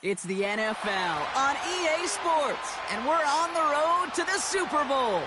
It's the NFL on EA Sports, and we're on the road to the Super Bowl.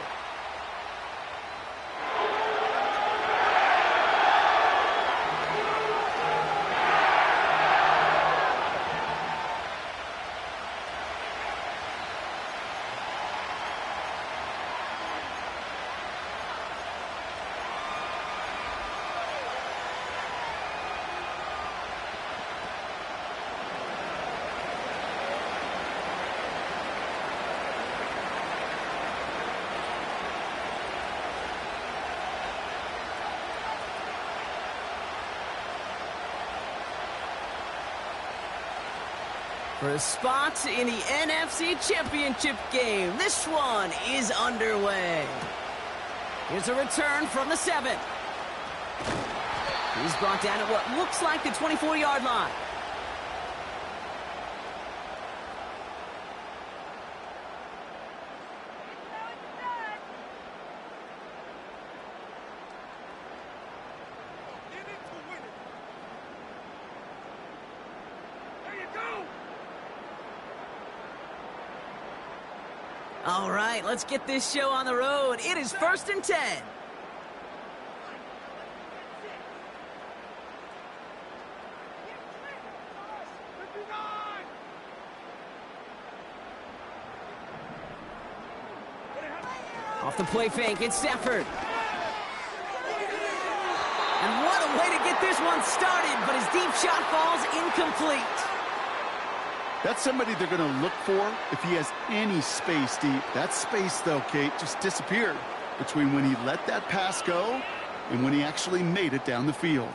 For a spot in the NFC Championship game, this one is underway. Here's a return from the 7. He's brought down at what looks like the 24-yard line. All right, let's get this show on the road. It is 1st and 10. Off the play fake, it's Stafford. And what a way to get this one started, but his deep shot falls incomplete. That's somebody they're going to look for if he has any space deep. That space, though, Kate, just disappeared between when he let that pass go and when he actually made it down the field.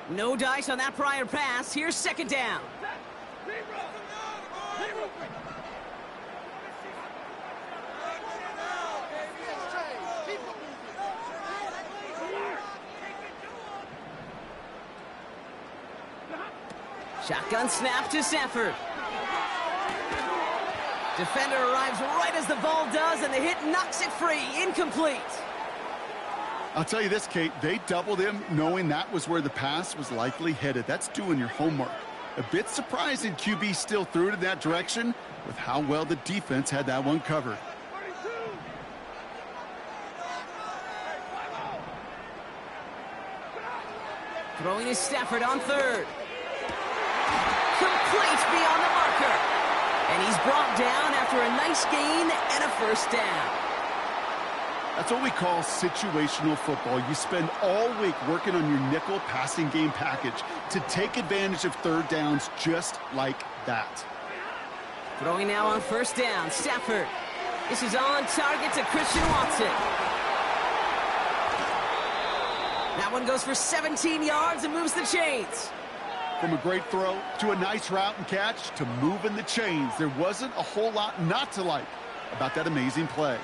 No dice on that prior pass. Here's 2nd down. Shotgun snap to Stafford. Defender arrives right as the ball does, and the hit knocks it free. Incomplete. I'll tell you this, Kate, they doubled him knowing that was where the pass was likely headed. That's doing your homework. A bit surprising QB still threw it in that direction with how well the defense had that one covered. Throwing is Stafford on 3rd. Complete beyond the marker. And he's brought down after a nice gain and a 1st down. That's what we call situational football. You spend all week working on your nickel passing game package to take advantage of 3rd downs just like that. Throwing now on 1st down, Stafford. This is on target to Christian Watson. That one goes for 17 yards and moves the chains. From a great throw to a nice route and catch to moving the chains, there wasn't a whole lot not to like about that amazing play.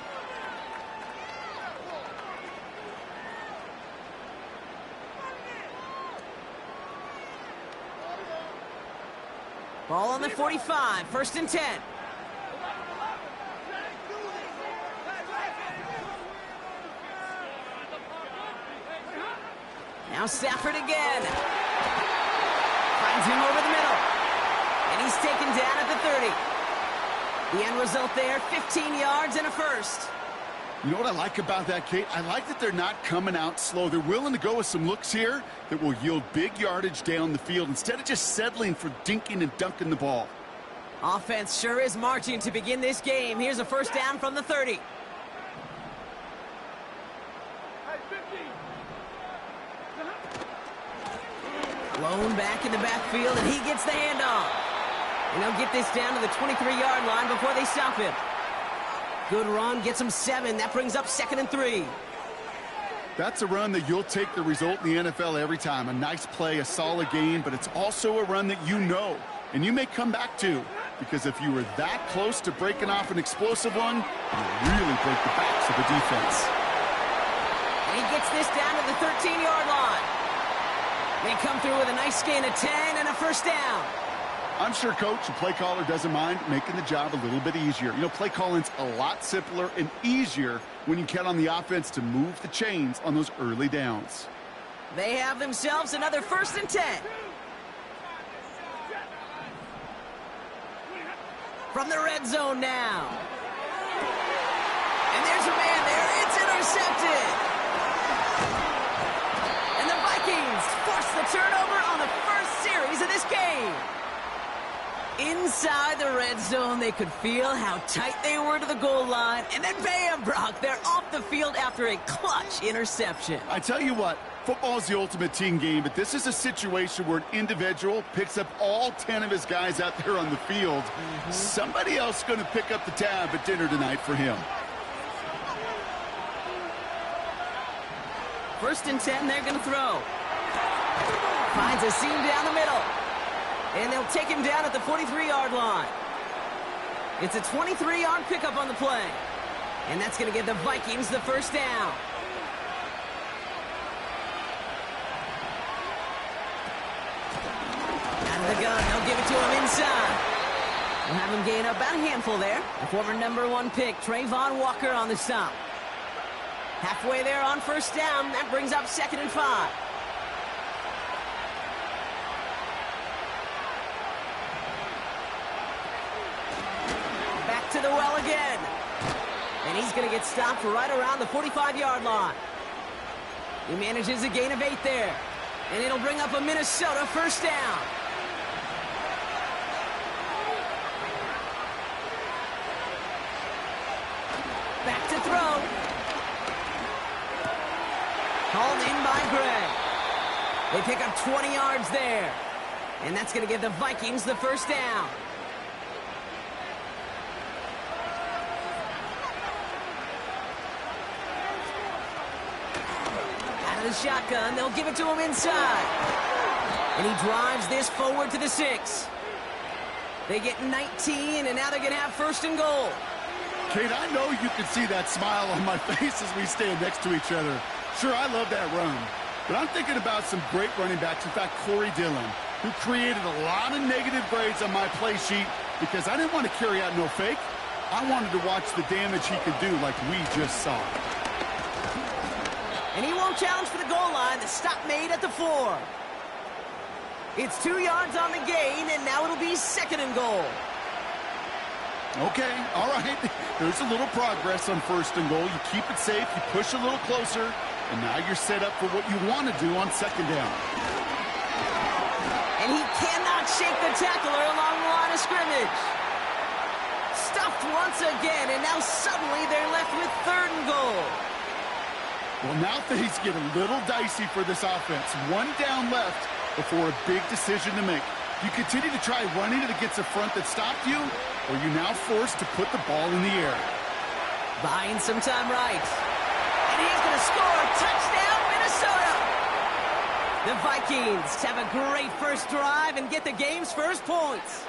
Ball on the 45, 1st and 10. Now Stafford again. Finds him over the middle. And he's taken down at the 30. The end result there, 15 yards and a 1st. You know what I like about that, Kate? I like that they're not coming out slow. They're willing to go with some looks here that will yield big yardage down the field instead of just settling for dinking and dunking the ball. Offense sure is marching to begin this game. Here's a 1st down from the 30. Blown back in the backfield, and he gets the handoff. And they'll get this down to the 23-yard line before they stop him. Good run, gets him 7. That brings up 2nd and 3. That's a run that you'll take the result in the NFL every time. A nice play, a solid game, but it's also a run that you know, and you may come back to, because if you were that close to breaking off an explosive one, you really break the backs of the defense. And he gets this down to the 13-yard line. They come through with a nice gain of 10 and a 1st down. I'm sure coach and play caller doesn't mind making the job a little bit easier. You know, play calling's a lot simpler and easier when you count on the offense to move the chains on those early downs. They have themselves another 1st and 10. From the red zone now. And there's a man there. It's intercepted. And the Vikings force the turnover on the first series of this game. Inside the red zone, they could feel how tight they were to the goal line. And then bam, Brock, they're off the field after a clutch interception. I tell you what, football is the ultimate team game, but this is a situation where an individual picks up all 10 of his guys out there on the field. Somebody else is going to pick up the tab at dinner tonight for him. 1st and 10, they're going to throw. Finds a seam down the middle. And they'll take him down at the 43-yard line. It's a 23-yard pickup on the play. And that's going to give the Vikings the 1st down. Out of the gun, they'll give it to him inside. We'll have him gain about a handful there. The former #1 pick, Trayvon Walker, on the stop. Halfway there on 1st down. That brings up 2nd and 5. Back to the well again. And he's going to get stopped right around the 45-yard line. He manages a gain of 8 there. And it'll bring up a Minnesota 1st down. Back to throw. Hauled in by Gray. They pick up 20 yards there. And that's going to give the Vikings the 1st down. Out of the shotgun, they'll give it to him inside. And he drives this forward to the 6. They get 19, and now they're going to have 1st and goal. Kate, I know you can see that smile on my face as we stand next to each other. Sure, I love that run. But I'm thinking about some great running backs. In fact, Corey Dillon, who created a lot of negative grades on my play sheet because I didn't want to carry out no fake. I wanted to watch the damage he could do like we just saw. And he won't challenge for the goal line. The stop made at the 4. It's 2 yards on the gain, and now it'll be 2nd and goal. Okay, all right. There's a little progress on 1st and goal. You keep it safe, you push a little closer, and now you're set up for what you want to do on 2nd down. And he cannot shake the tackler along the line of scrimmage. Stuffed once again, and now suddenly they're left with 3rd and goal. Well, now things get a little dicey for this offense. 1 down left before a big decision to make. You continue to try running it against a front that stopped you, or you're now forced to put the ball in the air. Buying some time right. And he's going to score. Touchdown, Minnesota! The Vikings have a great first drive and get the game's first points.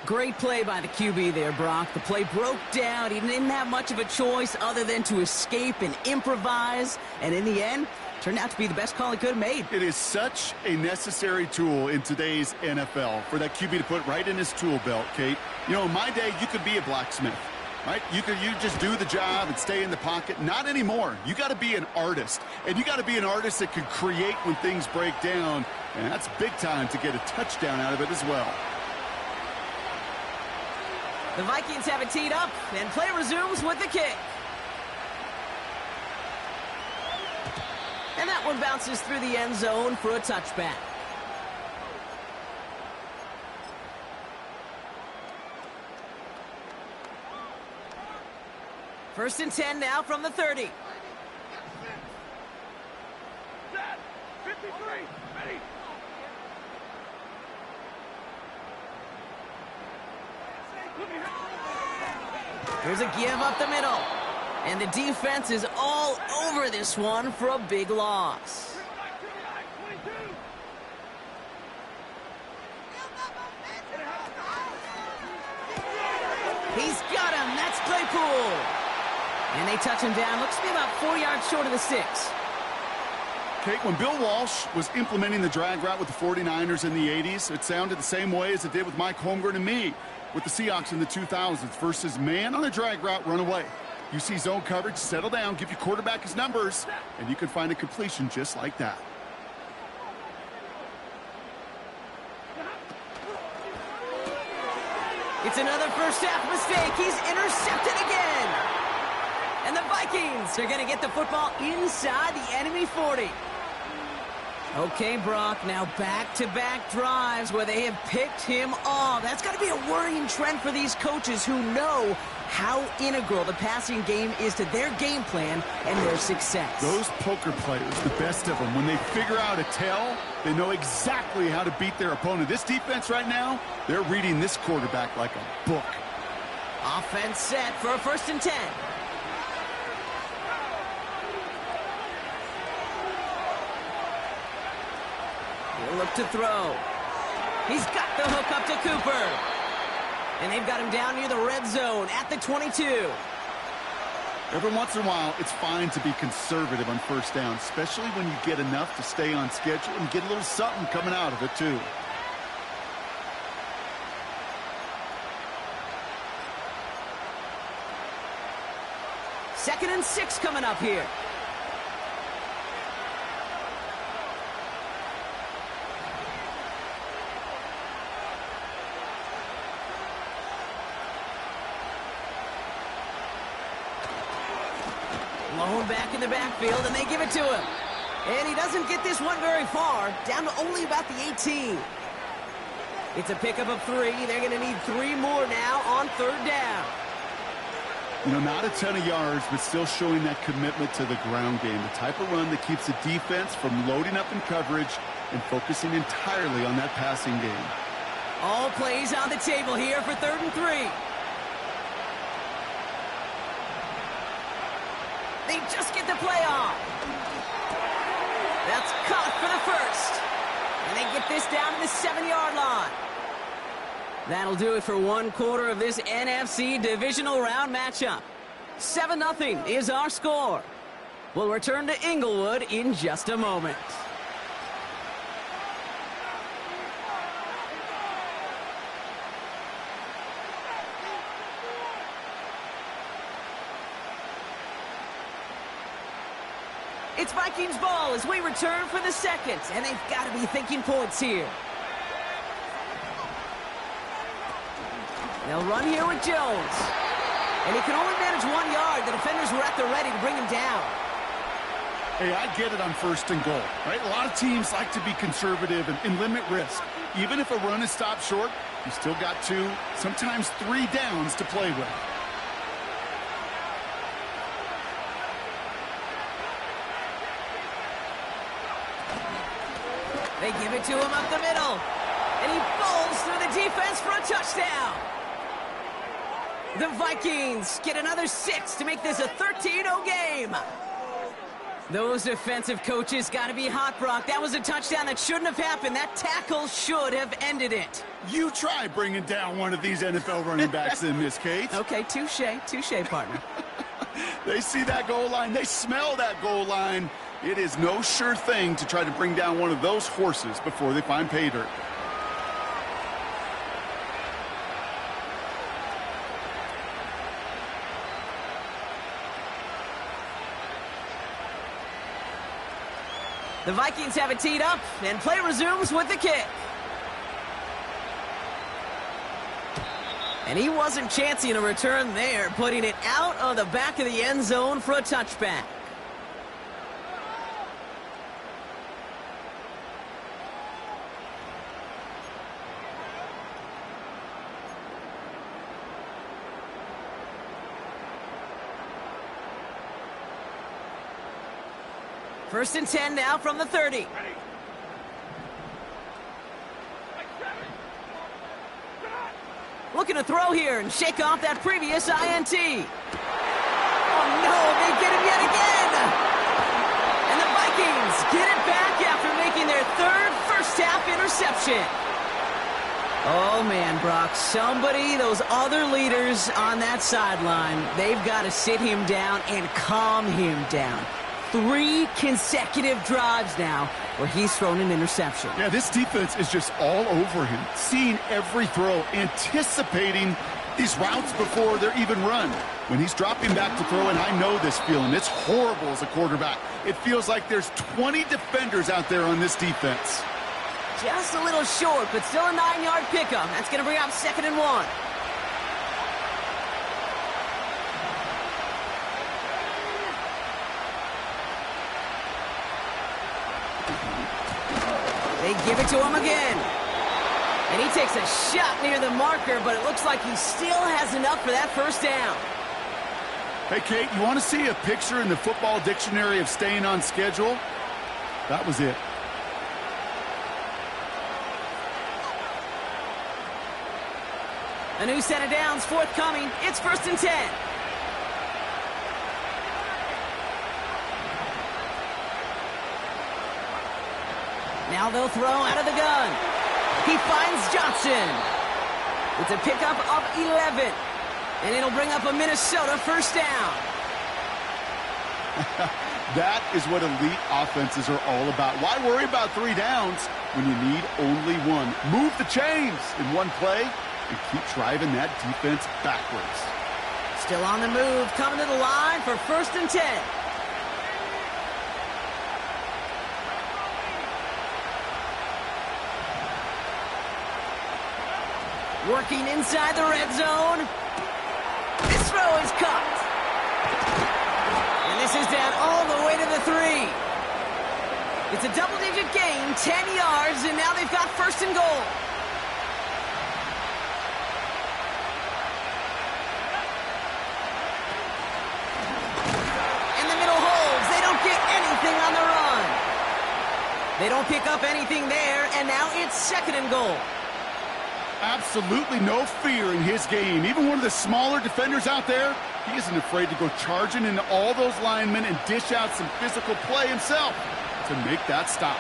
Great play by the QB there, Brock. The play broke down. He didn't have much of a choice other than to escape and improvise. And in the end, turned out to be the best call he could have made. It is such a necessary tool in today's NFL for that QB to put right in his tool belt, Kate. You know, in my day, you could be a blacksmith, right? You just do the job and stay in the pocket. Not anymore. You got to be an artist. And you got to be an artist that can create when things break down. And that's big time to get a touchdown out of it as well. The Vikings have it teed up, and play resumes with the kick. And that one bounces through the end zone for a touchback. First and 10 now from the 30. Set. 53. Ready. Here's a give up the middle. And the defense is all over this one for a big loss. He's got him. That's Claypool. And they touch him down. Looks to be about 4 yards short of the 6. Kate, when Bill Walsh was implementing the drag route with the 49ers in the 80s, it sounded the same way as it did with Mike Holmgren and me with the Seahawks in the 2000s versus man on a drag route, run away. You see zone coverage, settle down, give your quarterback his numbers, and you can find a completion just like that. It's another first half mistake. He's intercepted again. And the Vikings are going to get the football inside the enemy 40. Okay, Brock, now back-to-back drives where they have picked him off. That's got to be a worrying trend for these coaches who know how integral the passing game is to their game plan and their success. Those poker players, the best of them, when they figure out a tell, they know exactly how to beat their opponent. This defense right now, they're reading this quarterback like a book. Offense set for a 1st and 10. He'll look to throw. He's got the hook up to Cooper. And they've got him down near the red zone at the 22. Every once in a while, it's fine to be conservative on first down, especially when you get enough to stay on schedule and get a little something coming out of it, too. Second and 6 coming up here. Lone back in the backfield, and they give it to him. And he doesn't get this one very far, down to only about the 18. It's a pickup of 3. They're going to need 3 more now on 3rd down. You know, not a ton of yards, but still showing that commitment to the ground game. The type of run that keeps the defense from loading up in coverage and focusing entirely on that passing game. All plays on the table here for 3rd and 3. They just get the play off. That's caught for the 1st. And they get this down to the 7-yard line. That'll do it for 1/4 of this NFC divisional round matchup. 7-0 is our score. We'll return to Inglewood in just a moment. It's Vikings ball as we return for the 2nd, and they've got to be thinking points here. They'll run here with Jones. And he can only manage 1 yard. The defenders were at the ready to bring him down. Hey, I get it on 1st and goal, right? A lot of teams like to be conservative and limit risk. Even if a run is stopped short, you still got 2, sometimes 3 downs to play with. They give it to him up the middle. And he bowls through the defense for a touchdown. The Vikings get another 6 to make this a 13-0 game. Those defensive coaches got to be hot, Brock. That was a touchdown that shouldn't have happened. That tackle should have ended it. You try bringing down one of these NFL running backs in this case. Okay, touche, partner. They see that goal line. They smell that goal line. It is no sure thing to try to bring down one of those horses before they find pay dirt. The Vikings have it teed up, and play resumes with the kick. And he wasn't chancing a return there, putting it out of the back of the end zone for a touchback. First and 10 now from the 30. Looking to throw here and shake off that previous INT. Oh no, they get him yet again. And the Vikings get it back after making their 3rd first-half interception. Oh man, Brock, those other leaders on that sideline, they've got to sit him down and calm him down. 3 consecutive drives now where he's thrown an interception. Yeah, this defense is just all over him, seeing every throw, anticipating these routes before they're even run. When he's dropping back to throw, and I know this feeling, it's horrible as a quarterback. It feels like there's 20 defenders out there on this defense. Just a little short, but still a 9-yard pickup. That's going to bring up 2nd and 1. They give it to him again. And he takes a shot near the marker, but it looks like he still has enough for that first down. Hey, Kate, you want to see a picture in the football dictionary of staying on schedule? That was it. A new set of downs forthcoming. It's 1st and 10. Now they'll throw out of the gun. He finds Johnson. It's a pickup of 11. And it'll bring up a Minnesota first down. That is what elite offenses are all about. Why worry about 3 downs when you need only 1? Move the chains in one play and keep driving that defense backwards. Still on the move, coming to the line for 1st and 10. Working inside the red zone. This throw is caught. And this is down all the way to the 3. It's a double-digit gain, 10 yards, and now they've got 1st and goal. In the middle holds. They don't get anything on the run. They don't pick up anything there, and now it's 2nd and goal. Absolutely no fear in his game. Even one of the smaller defenders out there, he isn't afraid to go charging into all those linemen and dish out some physical play himself to make that stop.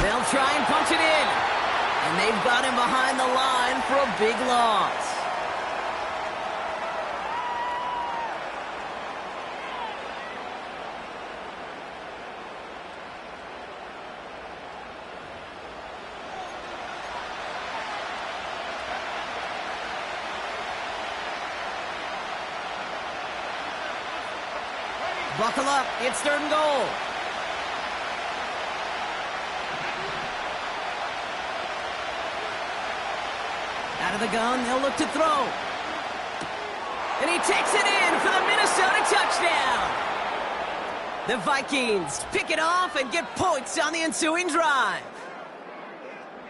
They'll try and punch it in. And they've got him behind the line for a big loss. Buckle up. It's 3rd and goal. Out of the gun, they'll look to throw. And he takes it in for the Minnesota touchdown. The Vikings pick it off and get points on the ensuing drive.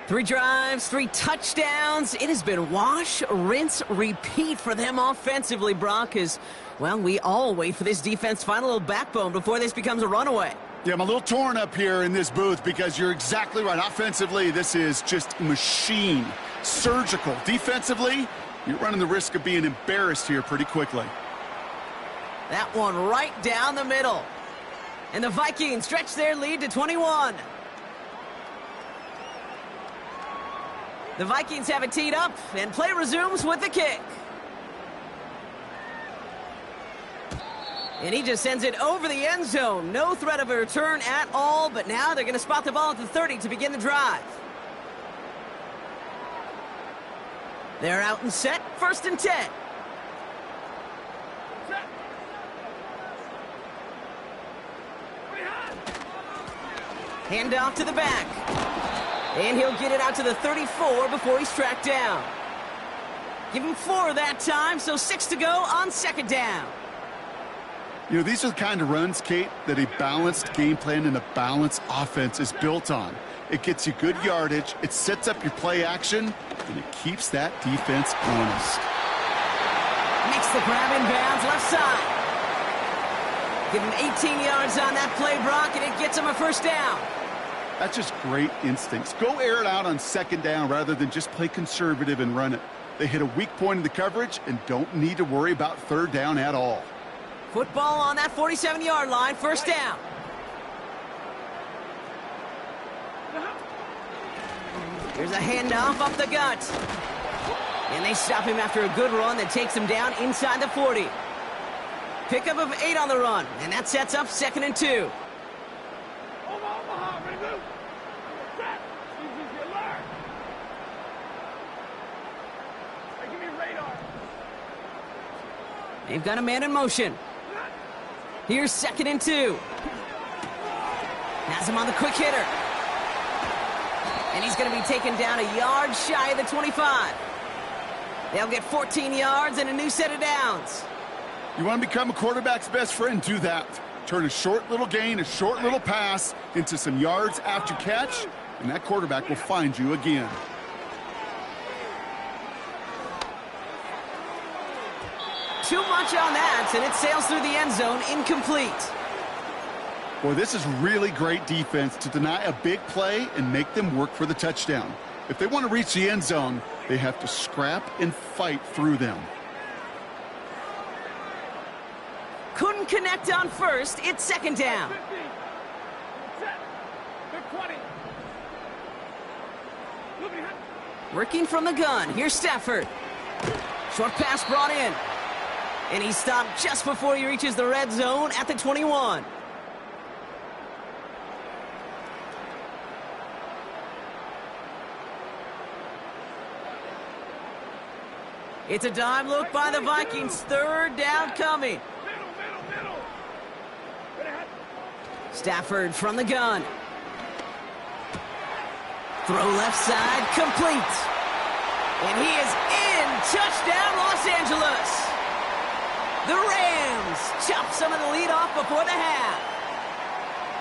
3 drives, 3 touchdowns. It has been wash, rinse, repeat for them offensively, Brock, as, well, we all wait for this defense to find a little backbone before this becomes a runaway. Yeah, I'm a little torn up here in this booth because you're exactly right. Offensively, this is just machine, surgical. Defensively, you're running the risk of being embarrassed here pretty quickly. That one right down the middle. And the Vikings stretch their lead to 21. The Vikings have it teed up, and play resumes with the kick. And he just sends it over the end zone. No threat of a return at all, but now they're going to spot the ball at the 30 to begin the drive. They're out and set, 1st and 10. Hand off to the back. And he'll get it out to the 34 before he's tracked down. Give him 4 that time, so 6 to go on 2nd down. You know, these are the kind of runs, Kate, that a balanced game plan and a balanced offense is built on. It gets you good yardage, it sets up your play action, and it keeps that defense honest. Makes the grab in bounds left side. Give him 18 yards on that play, Brock, and it gets him a 1st down. That's just great instincts. Go air it out on 2nd down rather than just play conservative and run it. They hit a weak point in the coverage and don't need to worry about 3rd down at all. Football on that 47-yard line, 1st down. Here's a handoff up the gut. And they stop him after a good run that takes him down inside the 40. Pickup of 8 on the run, and that sets up 2nd and 2. Omaha, ready, move. Set. Easy, alert. Hey, give me radar. They've got a man in motion. Here's 2nd and 2. Has him on the quick hitter. And he's going to be taken down a yard shy of the 25. They'll get 14 yards and a new set of downs. You want to become a quarterback's best friend? Do that. Turn a short little gain, a short little pass into some yards after catch, and that quarterback will find you again. Too much on that, and it sails through the end zone, incomplete. Boy, this is really great defense to deny a big play and make them work for the touchdown. If they want to reach the end zone, they have to scrap and fight through them. Couldn't connect on first. It's 2nd down. 50. Set. Good 20. Moving ahead. Working from the gun. Here's Stafford. Short pass brought in. And he stopped just before he reaches the red zone at the 21. It's a dime look by the Vikings. 3rd down coming. Middle. Right ahead. Stafford from the gun. Throw left side, complete. And he is in. Touchdown, Los Angeles. The Rams chop some of the lead off before the half.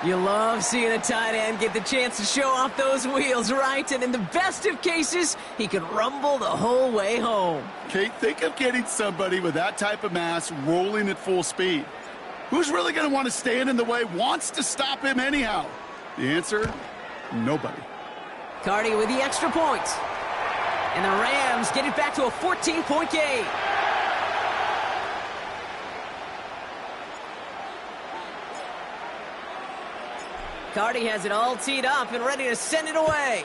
You love seeing a tight end get the chance to show off those wheels, right? And in the best of cases, he could rumble the whole way home. Kate, think of getting somebody with that type of mass rolling at full speed. Who's really going to want to stand in the way, wants to stop him anyhow? The answer, nobody. Cardi with the extra point. And the Rams get it back to a 14-point game. Cardi has it all teed up and ready to send it away.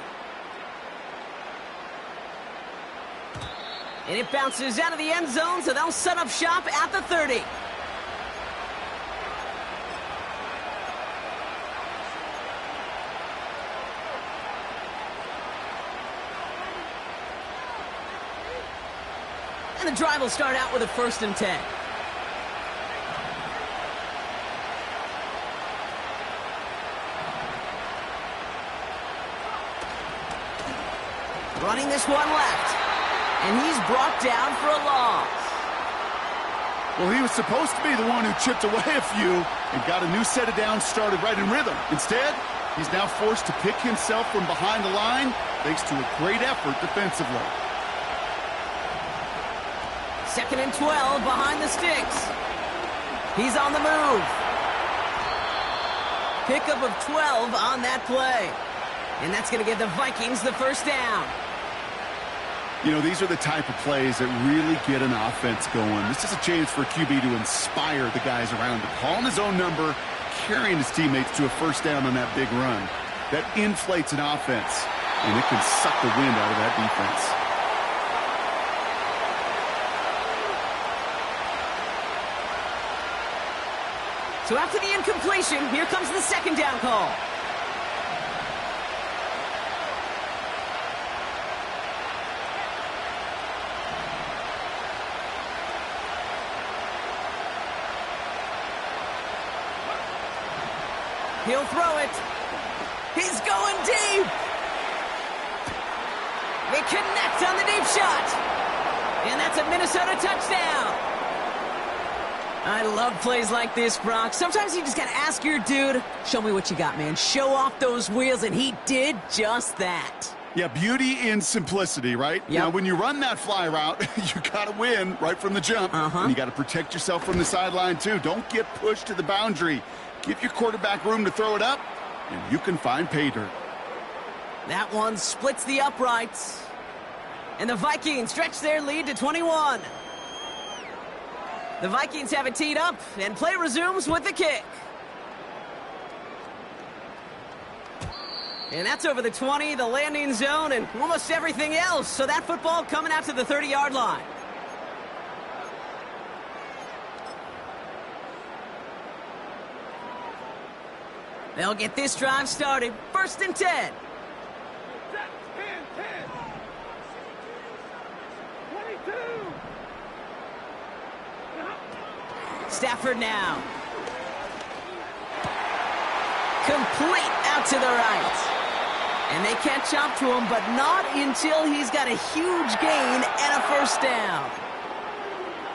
And it bounces out of the end zone, so they'll set up shop at the 30. And the drive will start out with a 1st and 10. Running this one left. And he's brought down for a loss. Well, he was supposed to be the one who chipped away a few and got a new set of downs started right in rhythm. Instead, he's now forced to pick himself from behind the line thanks to a great effort defensively. 2nd and 12 behind the sticks. He's on the move. Pickup of 12 on that play. And that's going to give the Vikings the 1st down. You know, these are the type of plays that really get an offense going. This is a chance for a QB to inspire the guys around him. Calling his own number, carrying his teammates to a 1st down on that big run. That inflates an offense, and it can suck the wind out of that defense. So after the incompletion, here comes the 2nd down call. He'll throw it. He's going deep. They connect on the deep shot. And that's a Minnesota touchdown. I love plays like this, Brock. Sometimes you just got to ask your dude, show me what you got, man. Show off those wheels, and he did just that. Yeah, beauty in simplicity, right? Yep. Now, when you run that fly route, you got to win right from the jump. And you got to protect yourself from the sideline, too. Don't get pushed to the boundary. Give your quarterback room to throw it up, and you can find pay dirt. That one splits the uprights. And the Vikings stretch their lead to 21. The Vikings have it teed up, and play resumes with the kick. And that's over the 20, the landing zone, and almost everything else. So that football coming out to the 30-yard line. They'll get this drive started. 1st and 10. Set. 10. 22. Stafford now. Complete out to the right. And they catch up to him, but not until he's got a huge gain and a 1st down.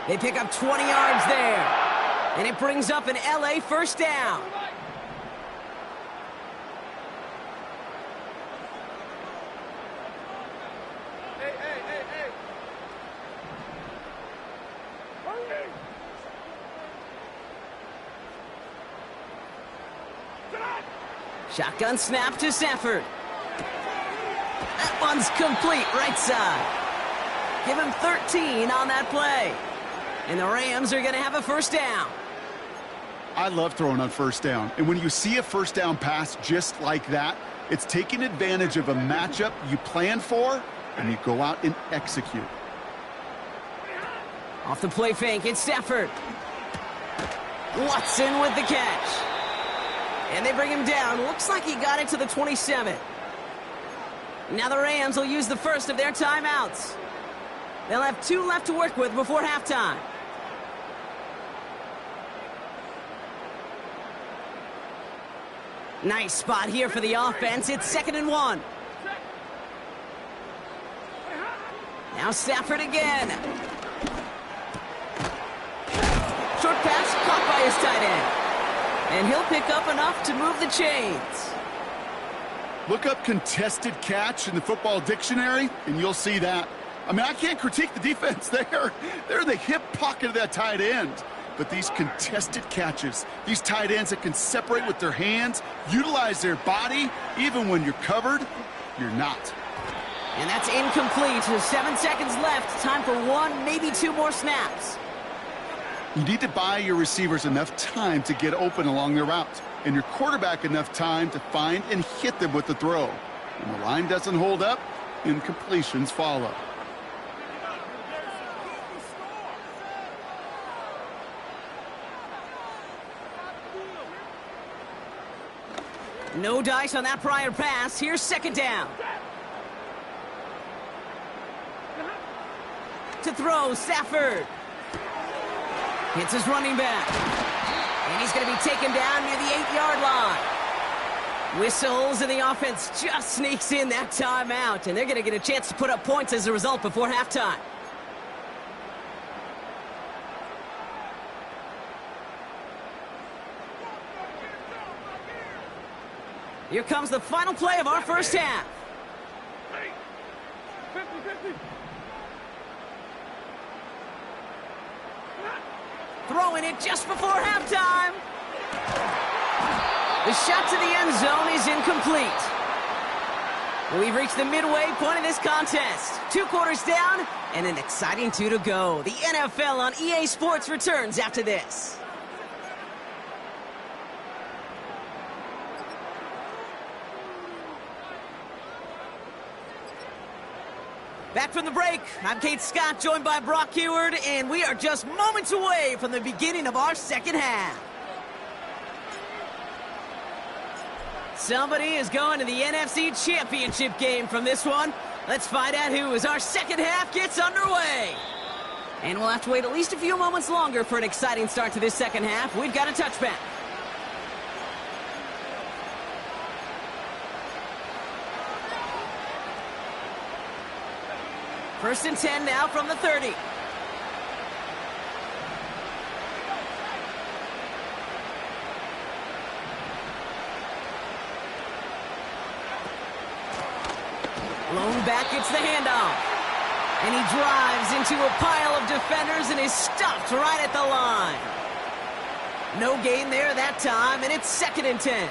They pick up 20 yards there. And it brings up an LA 1st down. Hey. Hurry. Shotgun snap to Stafford. That one's complete right side. Give him 13 on that play. And the Rams are going to have a 1st down. I love throwing on 1st down. And when you see a 1st down pass just like that, it's taking advantage of a matchup you plan for, and you go out and execute. Off the play fake, it's Stafford. Watson with the catch. And they bring him down. Looks like he got it to the 27. Now the Rams will use the 1st of their timeouts. They'll have 2 left to work with before halftime. Nice spot here for the offense. It's 2nd and 1. Now Stafford again. Short pass caught by his tight end. And he'll pick up enough to move the chains. Look up contested catch in the football dictionary, and you'll see that. I mean, I can't critique the defense there. They're in the hip pocket of that tight end. But these contested catches, these tight ends that can separate with their hands, utilize their body, even when you're covered, you're not. And that's incomplete. 7 seconds left. Time for 1, maybe 2 more snaps. You need to buy your receivers enough time to get open along their route, and your quarterback enough time to find and hit them with the throw. When the line doesn't hold up, incompletions follow. No dice on that prior pass. Here's 2nd down. To throw, Stafford. Hits his running back. And he's going to be taken down near the 8-yard line. Whistles, and the offense just sneaks in that timeout. And they're going to get a chance to put up points as a result before halftime. Here comes the final play of our 1st half. 50. Throwing it just before halftime. The shot to the end zone is incomplete. We've reached the midway point of this contest. 2 quarters down and an exciting 2 to go. The NFL on EA Sports returns after this. Back from the break, I'm Kate Scott, joined by Brock Heward, and we are just moments away from the beginning of our 2nd half. Somebody is going to the NFC Championship game from this one. Let's find out who as our 2nd half gets underway. And we'll have to wait at least a few moments longer for an exciting start to this 2nd half. We've got a touchback. First and 10 now from the 30. Lone back gets the handoff. And he drives into a pile of defenders and is stopped right at the line. No gain there that time, and it's 2nd and 10.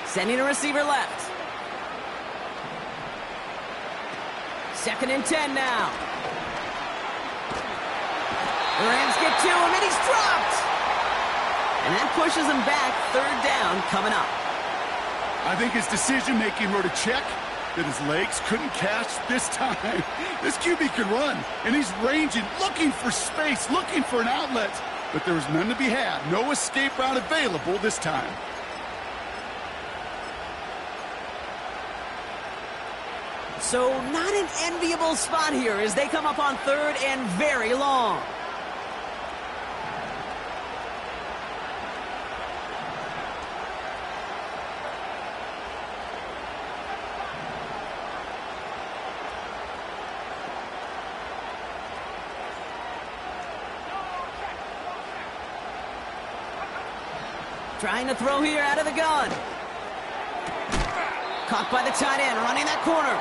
Sending a receiver left. 2nd and 10 now. The Rams get to him, and he's dropped. And that pushes him back. 3rd down coming up. I think his decision-making wrote a check that his legs couldn't catch this time. This QB can run, and he's ranging, looking for space, looking for an outlet. But there was none to be had. No escape route available this time. So not an enviable spot here as they come up on third and very long. Trying to throw here out of the gun. Caught by the tight end, running that corner.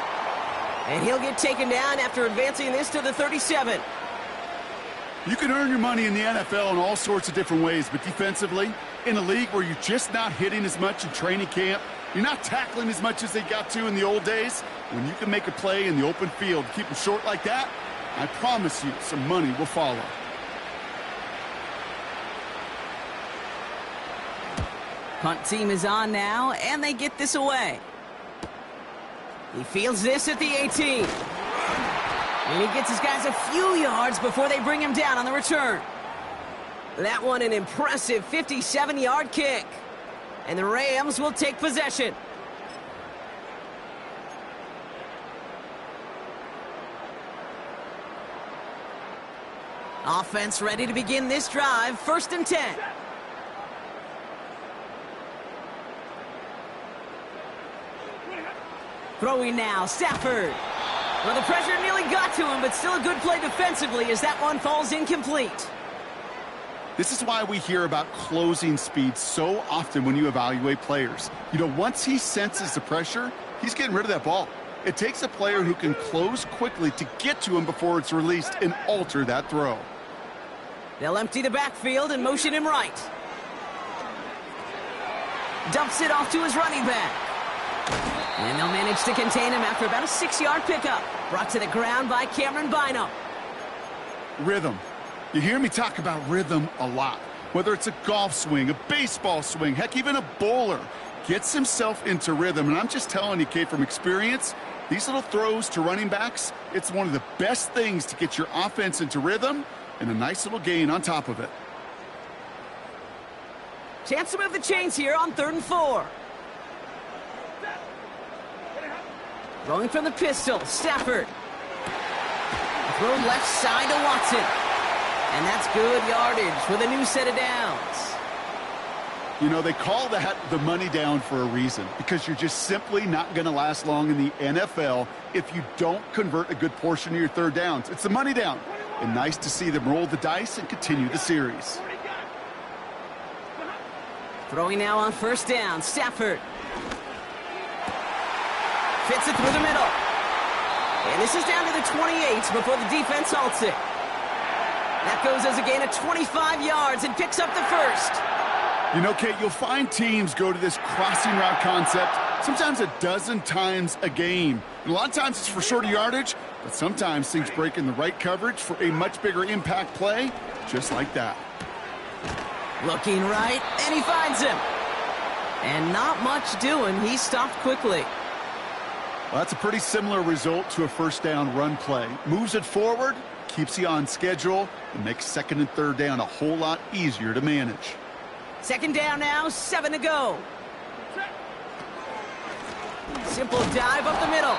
And he'll get taken down after advancing this to the 37. You can earn your money in the NFL in all sorts of different ways, but defensively, in a league where you're just not hitting as much in training camp, you're not tackling as much as they got to in the old days, when you can make a play in the open field, keep them short like that, I promise you some money will follow. Punt team is on now, and they get this away. He fields this at the 18. And he gets his guys a few yards before they bring him down on the return. That one an impressive 57-yard kick. And the Rams will take possession. Offense ready to begin this drive, 1st and 10. Throwing now, Stafford. Well, the pressure nearly got to him, but still a good play defensively as that one falls incomplete. This is why we hear about closing speed so often when you evaluate players. You know, once he senses the pressure, he's getting rid of that ball. It takes a player who can close quickly to get to him before it's released and alter that throw. They'll empty the backfield and motion him right. Dumps it off to his running back. And they'll manage to contain him after about a 6-yard pickup. Brought to the ground by Cameron Bynum. Rhythm. You hear me talk about rhythm a lot. Whether it's a golf swing, a baseball swing, heck, even a bowler gets himself into rhythm. And I'm just telling you, Kate, from experience, these little throws to running backs, it's one of the best things to get your offense into rhythm and a nice little gain on top of it. Chance to move the chains here on 3rd and 4. Throwing from the pistol, Stafford. Throw left side to Watson. And that's good yardage with a new set of downs. You know, they call that the money down for a reason, because you're just simply not going to last long in the NFL if you don't convert a good portion of your 3rd downs. It's the money down. And nice to see them roll the dice and continue the series. Throwing now on 1st down, Stafford. Fits it through the middle. And this is down to the 28 before the defense halts it. That goes as a gain of 25 yards and picks up the 1st. You know, Kate, you'll find teams go to this crossing route concept sometimes a dozen times a game. And a lot of times it's for shorter yardage, but sometimes things break in the right coverage for a much bigger impact play, just like that. Looking right, and he finds him. And not much doing. He stopped quickly. Well, that's a pretty similar result to a 1st down run play. Moves it forward, keeps you on schedule, and makes 2nd and 3rd down a whole lot easier to manage. 2nd down now, 7 to go. Simple dive up the middle.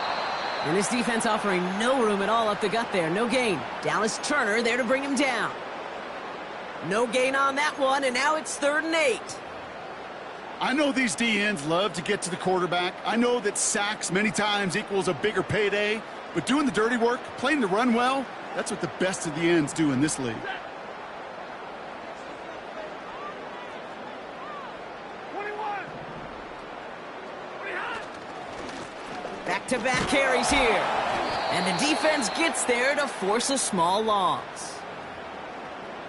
And this defense offering no room at all up the gut there. No gain. Dallas Turner there to bring him down. No gain on that one, and now it's 3rd and 8. I know these DNs love to get to the quarterback. I know that sacks many times equals a bigger payday. But doing the dirty work, playing the run well, that's what the best of the ends do in this league. 21. Back-to-back carries here. And the defense gets there to force a small loss.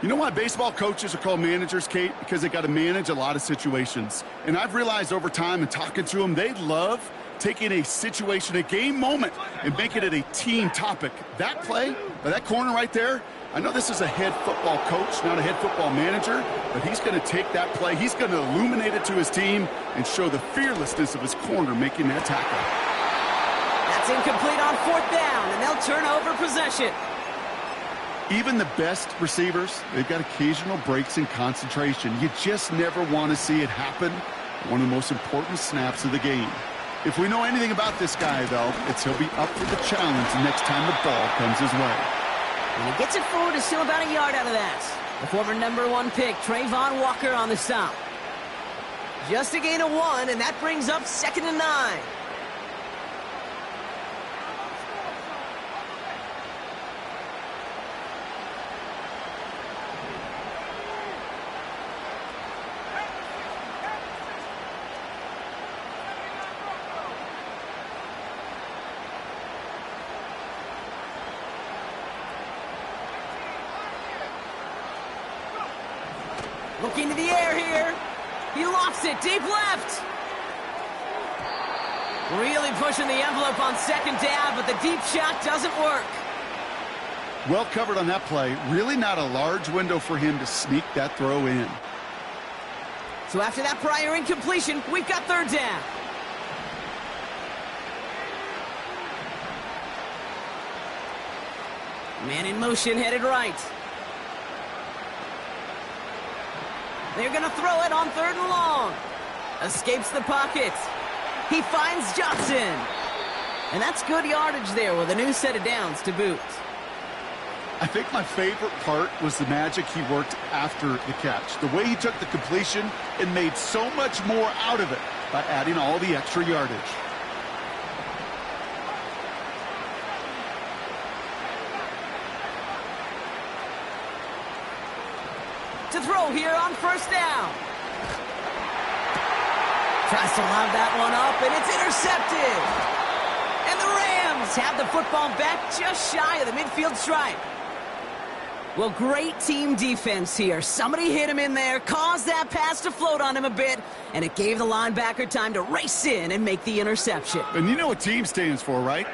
You know why baseball coaches are called managers, Kate? Because they got to manage a lot of situations. And I've realized over time and talking to them, they love taking a situation, a game moment, and making it a team topic. That play, by that corner right there, I know this is a head football coach, not a head football manager, but he's going to take that play, he's going to illuminate it to his team and show the fearlessness of his corner making that tackle. It's incomplete on 4th down, and they'll turn over possession. Even the best receivers, they've got occasional breaks in concentration. You just never want to see it happen. One of the most important snaps of the game. If we know anything about this guy, though, it's he'll be up for the challenge next time the ball comes his way. And he gets it forward to still about a yard out of that. The former #1 pick, Trayvon Walker, on the stop. Just a gain of 1, and that brings up 2nd and 9. Looking to the air here. He lofts it deep left. Really pushing the envelope on 2nd down, but the deep shot doesn't work. Well covered on that play. Really not a large window for him to sneak that throw in. So after that prior incompletion, we've got 3rd down. Man in motion, headed right. They're going to throw it on 3rd and long. Escapes the pocket. He finds Johnson. And that's good yardage there with a new set of downs to boot. I think my favorite part was the magic he worked after the catch. The way he took the completion and made so much more out of it by adding all the extra yardage. To throw here on 1st down. Tries to lob that one up, and it's intercepted. And the Rams have the football back just shy of the midfield stripe. Well, great team defense here. Somebody hit him in there, caused that pass to float on him a bit, and it gave the linebacker time to race in and make the interception. And you know what team stands for, right?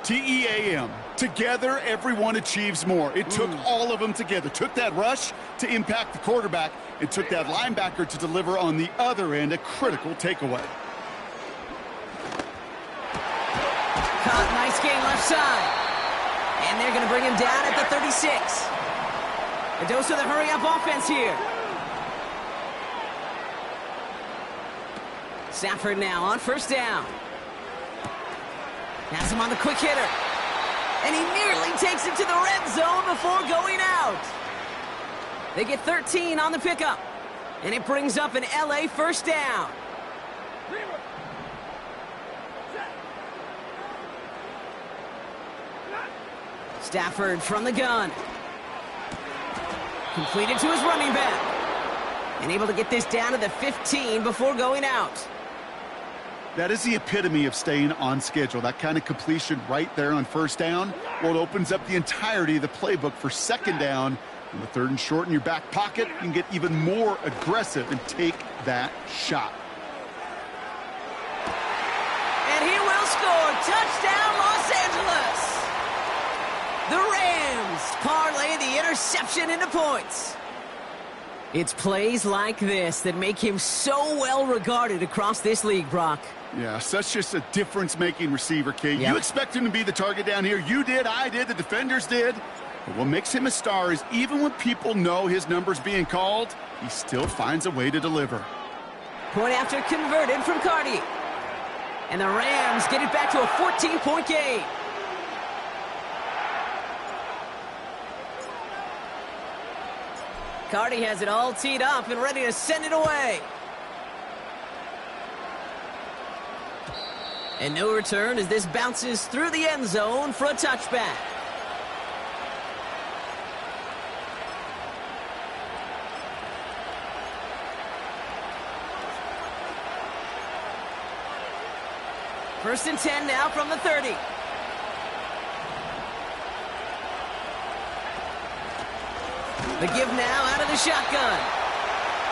T-E-A-M. Together, everyone achieves more. It took all of them together. Took that rush to impact the quarterback. It took that linebacker to deliver on the other end, a critical takeaway. Caught, nice gain left side. And they're going to bring him down at the 36. A dose of the hurry-up offense here. Stafford now on 1st down. Has him on the quick hitter. And he nearly takes it to the red zone before going out. They get 13 on the pickup. And it brings up an LA 1st down. Stafford from the gun. Completed to his running back. And able to get this down to the 15 before going out. That is the epitome of staying on schedule. That kind of completion right there on 1st down. Well, it opens up the entirety of the playbook for 2nd down. And the 3rd and short in your back pocket, you can get even more aggressive and take that shot. And he will score. Touchdown, Los Angeles. The Rams parlay the interception into points. It's plays like this that make him so well regarded across this league, Brock. Yeah, such just a difference-making receiver, Kate. Yep. You expect him to be the target down here. You did, I did, the defenders did. But what makes him a star is even when people know his number's being called, he still finds a way to deliver. Point after converted from Cardi. And the Rams get it back to a 14-point game. Cardi has it all teed up and ready to send it away. And no return as this bounces through the end zone for a touchback. First and 10 now from the 30. The give now out of the shotgun.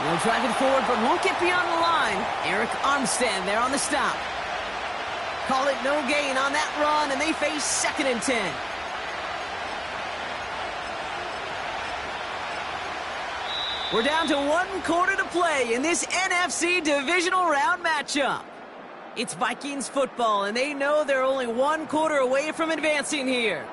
He'll drive it forward, but won't get beyond the line. Eric Armstead there on the stop. Call it no gain on that run, and they face 2nd and 10. We're down to 1 quarter to play in this NFC divisional round matchup. It's Vikings football, and they know they're only one quarter away from advancing here.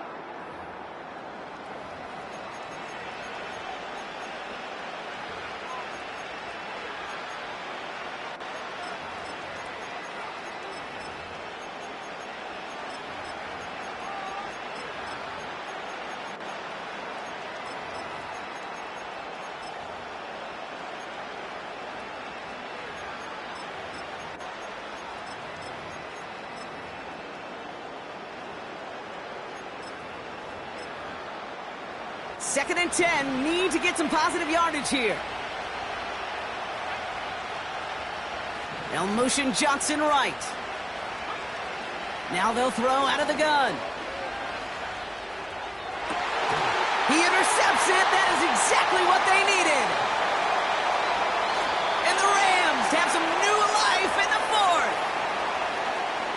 Second and 10, need to get some positive yardage here. They'll motion Johnson right. Now they'll throw out of the gun. He intercepts it. That is exactly what they needed. And the Rams have some new life in the fourth.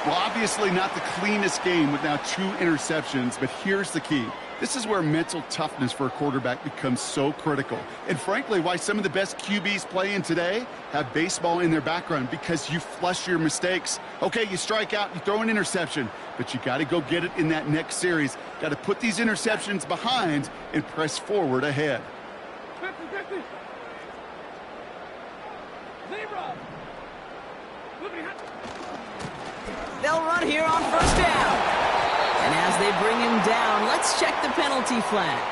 Well, obviously not the cleanest game with now 2 interceptions, but here's the key. This is where mental toughness for a quarterback becomes so critical. And frankly, why some of the best QBs playing today have baseball in their background, because you flush your mistakes. Okay, you strike out, you throw an interception, but you got to go get it in that next series. Got to put these interceptions behind and press forward ahead. 50-50. Zebra. They'll run here on first down. And as they bring him down, let's check the penalty flag.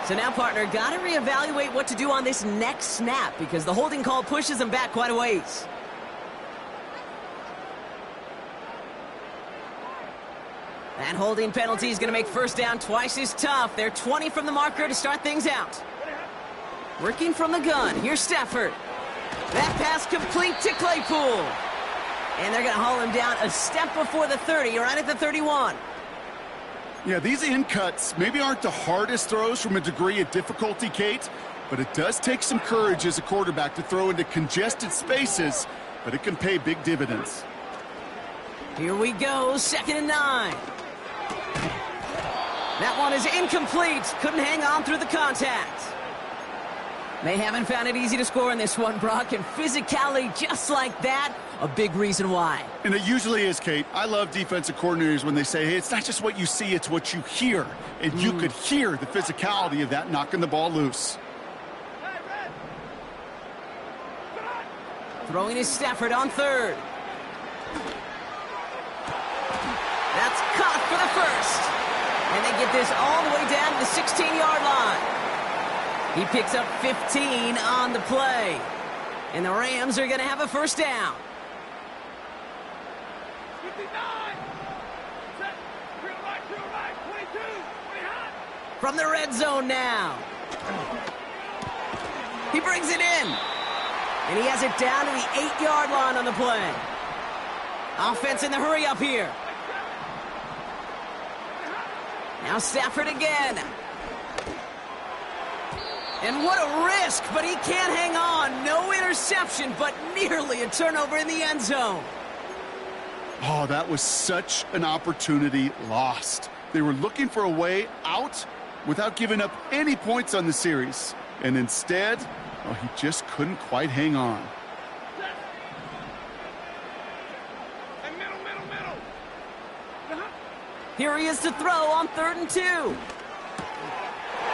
So now, partner, got to reevaluate what to do on this next snap because the holding call pushes him back quite a ways. That holding penalty is going to make first down twice as tough. They're 20 from the marker to start things out. Working from the gun. Here's Stafford. That pass complete to Claypool. And they're going to haul him down a step before the 30, right at the 31. Yeah, these in cuts maybe aren't the hardest throws from a degree of difficulty, Kate, but it does take some courage as a quarterback to throw into congested spaces, but it can pay big dividends. Here we go, second and 9. That one is incomplete. Couldn't hang on through the contact. They haven't found it easy to score in this one, Brock, and physicality just like that, a big reason why. And it usually is, Kate. I love defensive coordinators when they say, hey, it's not just what you see, it's what you hear. And you could hear the physicality of that knocking the ball loose. Throwing is Stafford on third. That's caught for the first. And they get this all the way down to the 16-yard line. He picks up 15 on the play. And the Rams are going to have a first down. 59. Set. Drill right, 22. Way hot. From the red zone now. He brings it in. And he has it down to the 8-yard line on the play. Offense in the hurry up here. Now Stafford again. And what a risk, but he can't hang on. No interception, but nearly a turnover in the end zone. Oh, that was such an opportunity lost. They were looking for a way out without giving up any points on the series. And instead, well, he just couldn't quite hang on. And middle. Here he is to throw on 3rd and 2.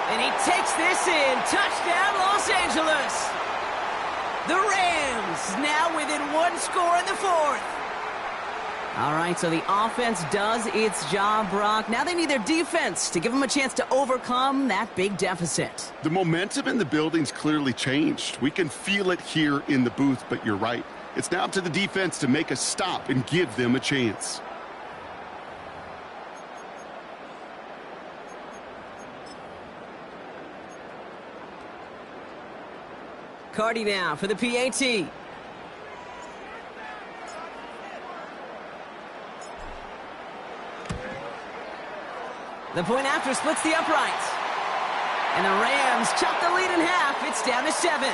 And he takes this in. Touchdown, Los Angeles. The Rams now within 1 score in the 4th. All right, so the offense does its job, Brock. Now they need their defense to give them a chance to overcome that big deficit. The momentum in the building's clearly changed. We can feel it here in the booth, but you're right. It's now up to the defense to make a stop and give them a chance. Cardi now for the PAT. The point after splits the uprights. And the Rams chop the lead in half. It's down to 7.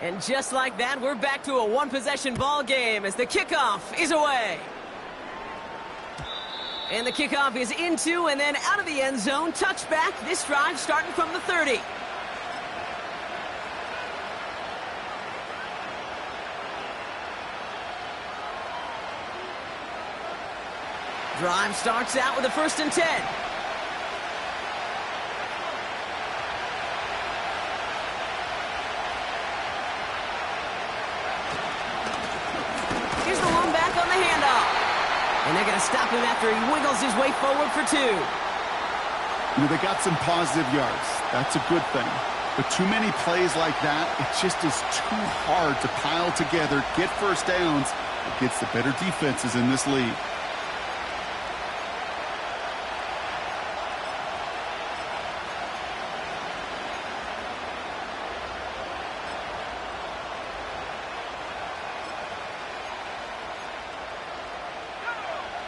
And just like that, we're back to a one-possession ball game as the kickoff is away. And the kickoff is into and then out of the end zone. Touchback. This drive starting from the 30. Drive starts out with a 1st and 10. Here's the one back on the handoff. And they're going to stop him after he wiggles his way forward for 2. You know, they got some positive yards. That's a good thing. But too many plays like that, it just is too hard to pile together, get first downs against the better defenses in this league.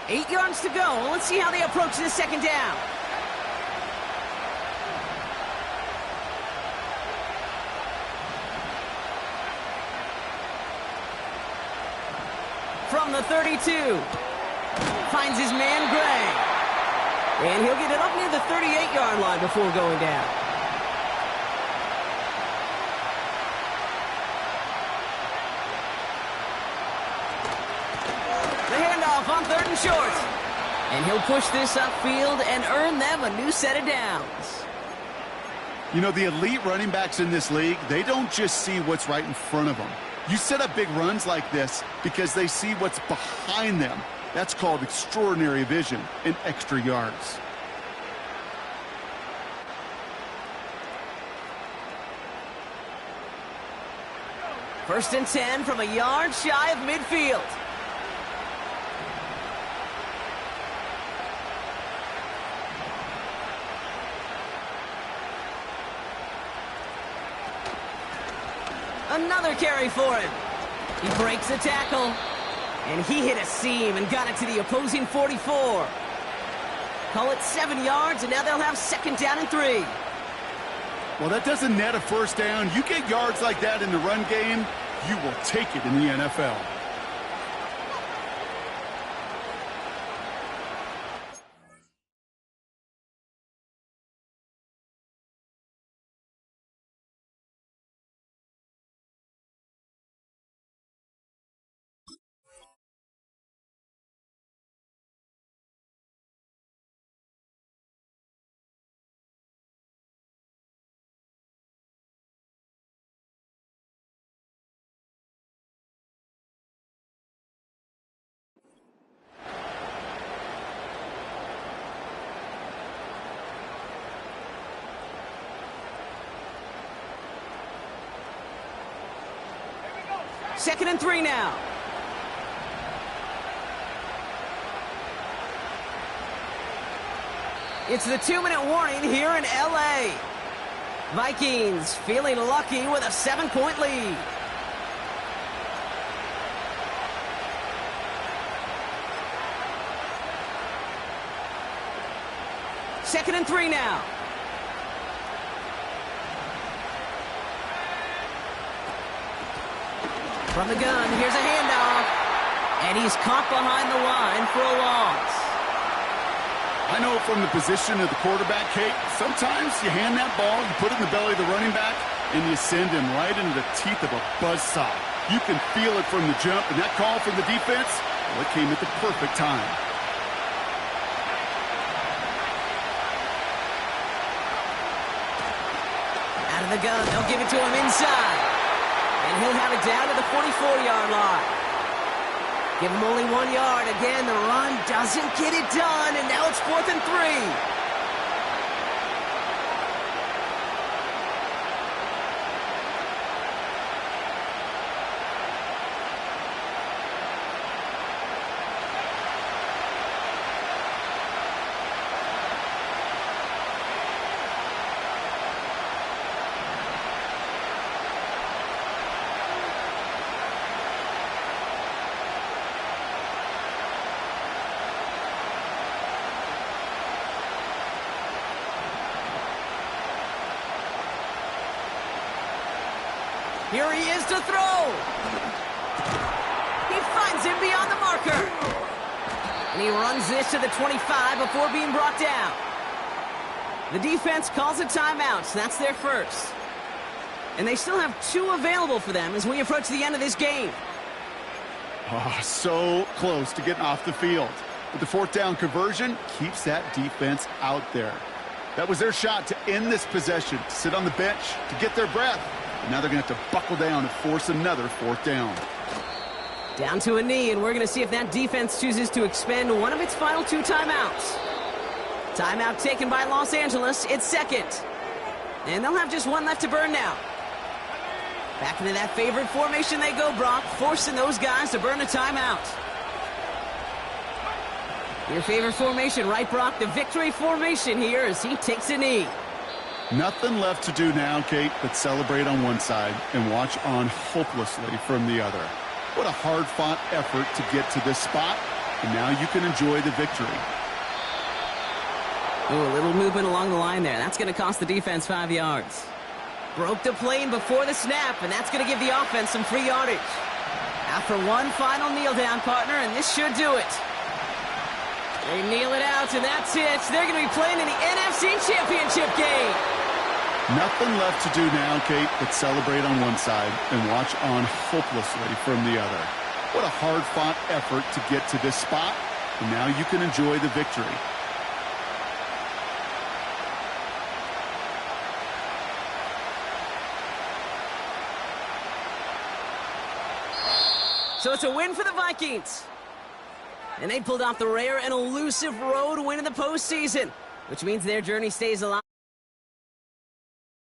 Eight yards to go. Let's see how they approach this 2nd down. From the 32. Finds his man, Gray. And he'll get it up near the 38-yard line before going down. On 3rd and short. And he'll push this upfield and earn them a new set of downs. You know, the elite running backs in this league, they don't just see what's right in front of them. You set up big runs like this because they see what's behind them. That's called extraordinary vision and extra yards. First and 10 from a yard shy of midfield. Another carry for him. He breaks the tackle. And he hit a seam and got it to the opposing 44. Call it 7 yards, and now they'll have 2nd down and 3. Well, that doesn't net a first down. You get yards like that in the run game, you will take it in the NFL. Second and 3 now. It's the 2-minute warning here in L.A. Vikings feeling lucky with a 7-point lead. Second and 3 now. From the gun, here's a handoff. And he's caught behind the line for a loss. I know from the position of the quarterback, Kate, sometimes you hand that ball, you put it in the belly of the running back, and you send him right into the teeth of a buzzsaw. You can feel it from the jump, and that call from the defense, well, it came at the perfect time. Out of the gun, they'll give it to him inside. And he'll have it down to the 44-yard line. Give him only 1 yard. Again, the run doesn't get it done, and now it's 4th and 3. Here he is to throw. He finds him beyond the marker. And he runs this to the 25 before being brought down. The defense calls a timeout, so that's their first. And they still have 2 available for them as we approach the end of this game. Oh, so close to getting off the field. But the 4th down conversion keeps that defense out there. That was their shot to end this possession, to sit on the bench, to get their breath. And now they're going to have to buckle down and force another 4th down. Down to a knee, and we're going to see if that defense chooses to expend one of its final 2 timeouts. Timeout taken by Los Angeles. It's 2nd. And they'll have just 1 left to burn now. Back into that favorite formation they go, Brock, forcing those guys to burn a timeout. Your favorite formation, right, Brock? The victory formation here as he takes a knee. Nothing left to do now, Kate, but celebrate on one side and watch on hopelessly from the other. What a hard-fought effort to get to this spot, and now you can enjoy the victory. Ooh, a little movement along the line there. That's going to cost the defense 5 yards. Broke the plane before the snap, and that's going to give the offense some free yardage. After one final kneel-down, partner, and this should do it. They kneel it out, and that's it. They're going to be playing in the NFC Championship game. Nothing left to do now, Kate, but celebrate on one side and watch on hopelessly from the other. What a hard-fought effort to get to this spot, and now you can enjoy the victory. So it's a win for the Vikings. And they pulled off the rare and elusive road win in the postseason, which means their journey stays alive.